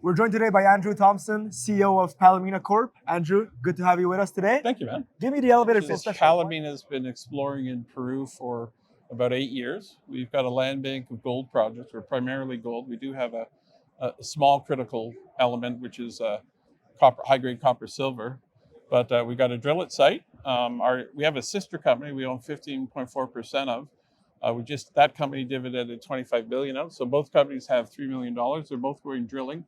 We're joined today by Andrew Thomson, CEO of Palamina Corp. Andrew, good to have you with us today. Thank you, man. Give me the elevator pitch. Palamina has been exploring in Peru for about 8 years. We've got a land bank of gold projects. We're primarily gold. We do have a small critical element, which is high-grade copper silver, but we got a drill at site. We have a sister company we own 15.4% of. That company dividended 25 billion out. So both companies have $3 million. They're both going drilling,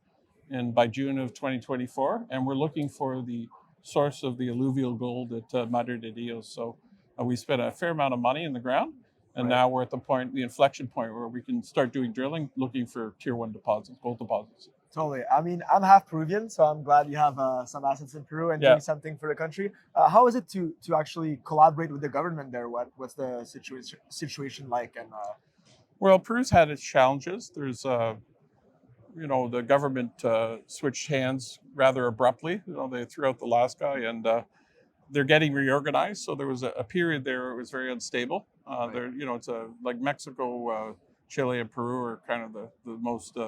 and by June of 2024, and we're looking for the source of the alluvial gold at Madre de Dios. So we spent a fair amount of money in the ground, and now we're at the inflection point where we can start doing drilling, looking for tier 1 deposits, gold deposits. Totally. I mean, I'm half Peruvian, so I'm glad you have some assets in Peru and doing something for the country. How is it to actually collaborate with the government there? What's the situation like? And well, Peru's had its challenges. There's the government switched hands rather abruptly. They threw out the last guy, and they're getting reorganized. So there was a period there where it was very unstable. It's like Mexico, Chile, and Peru are kind of the most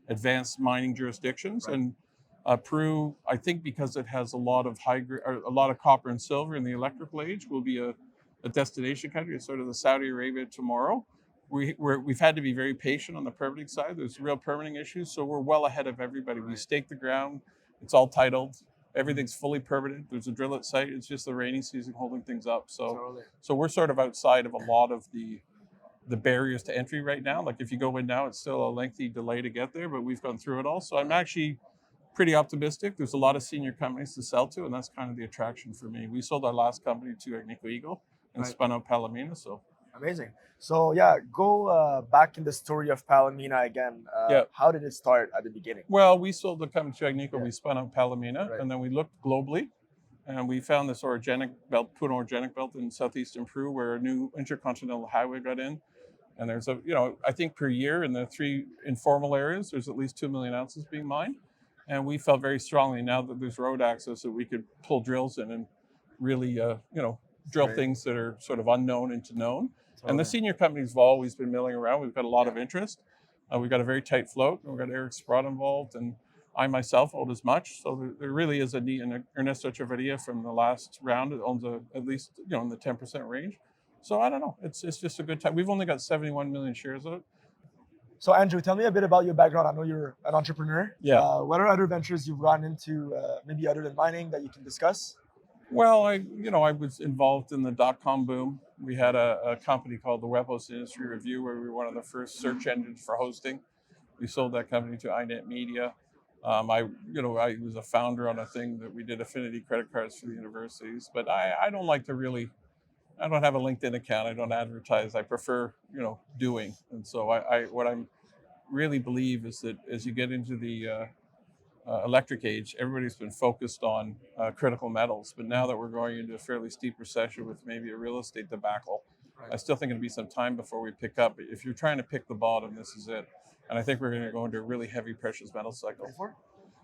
advanced mining jurisdictions, and Peru, I think, because it has a lot of copper and silver in the electrical age, will be a destination country. It's sort of the Saudi Arabia tomorrow. We've had to be very patient on the permitting side. There's real permitting issues, so we're well ahead of everybody. We staked the ground. It's all titled. Everything's fully permitted. There's a drill at site. It's just the rainy season holding things up. So we're sort of outside of a lot of the barriers to entry right now. Like if you go in now, it's still a lengthy delay to get there, but we've gone through it all. So I'm actually pretty optimistic. There's a lot of senior companies to sell to, and that's kind of the attraction for me. We sold our last company to Agnico Eagle and spun out Palamina. So amazing. So go back in the story of Palamina again. How did it start at the beginning? Well, we sold the company to Agnico. We spun out Palamina, and then we looked globally, and we found this orogenic belt, Puno Orogenic Belt in southeastern Peru, where a new intercontinental highway got in. And there's I think per year in the 3 informal areas, there's at least 2 million ounces being mined. And we felt very strongly now that there's road access that we could pull drills in and really, drill things that are sort of unknown into known. Totally. And the senior companies have always been milling around. We've got a lot of interest. We've got a very tight float. We've got Eric Sprott involved, and I myself hold as much. So there really is a need. And Ernesto Echeverria from the last round owns at least in the 10% range. So I don't know. It's just a good time. We've only got 71 million shares of it. So Andrew, tell me a bit about your background. I know you're an entrepreneur. Yeah. What are other ventures you've gone into, maybe other than mining, that you can discuss? Well, I was involved in the .com boom. We had a company called the Web Host Industry Review, where we were one of the first search engines for hosting. We sold that company to iNet Media. I was a founder on a thing that we did affinity credit cards for the universities. But I don't like to really. I don't have a LinkedIn account. I don't advertise. I prefer, doing. And so what I really believe is that as you get into the electric age, everybody's been focused on critical metals. But now that we're going into a fairly steep recession with maybe a real estate debacle, I still think it'll be some time before we pick up. If you're trying to pick the bottom, this is it. And I think we're going to go into a really heavy precious metal cycle.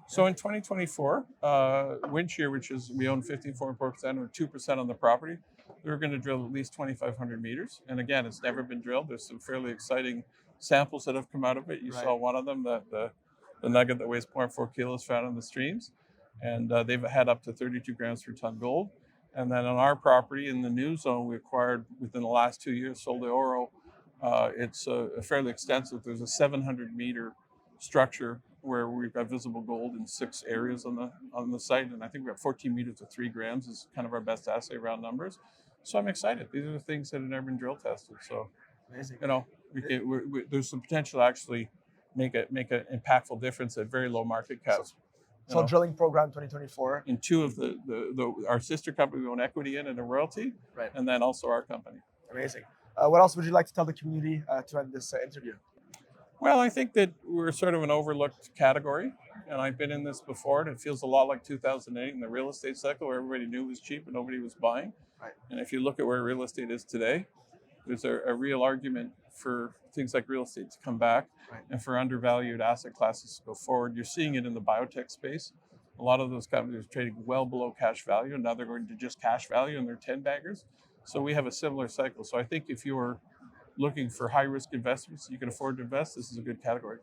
So in 2024, Windshare, which is we own 54% or 2% on the property, we're going to drill at least 2,500 meters. And again, it's never been drilled. There's some fairly exciting samples that have come out of it. You saw one of them, the nugget that weighs 0.4 kilos found in the streams. And they've had up to 32 grams per ton gold. And then on our property in the new zone we acquired within the last 2 years, Sol de Oro, it's fairly extensive. There's a 700-meter structure where we've got visible gold in 6 areas on the site, and I think we have 14 meters of 3 grams is kind of our best assay round numbers. So I'm excited. These are the things that have never been drill tested. So, amazing. There's some potential to actually make an impactful difference at very low market caps. So drilling program 2024. In 2 of our sister company we own equity in and a royalty, and then also our company. Amazing. What else would you like to tell the community to end this interview? Well, I think that we're sort of an overlooked category, and I've been in this before, and it feels a lot like 2008 in the real estate cycle, where everybody knew it was cheap and nobody was buying. And if you look at where real estate is today, there's a real argument for things like real estate to come back and for undervalued asset classes to go forward. You're seeing it in the biotech space. A lot of those companies are trading well below cash value, and now they're going to just cash value, and they're 10 baggers. So we have a similar cycle. So I think if you're looking for high risk investments you can afford to invest, this is a good category.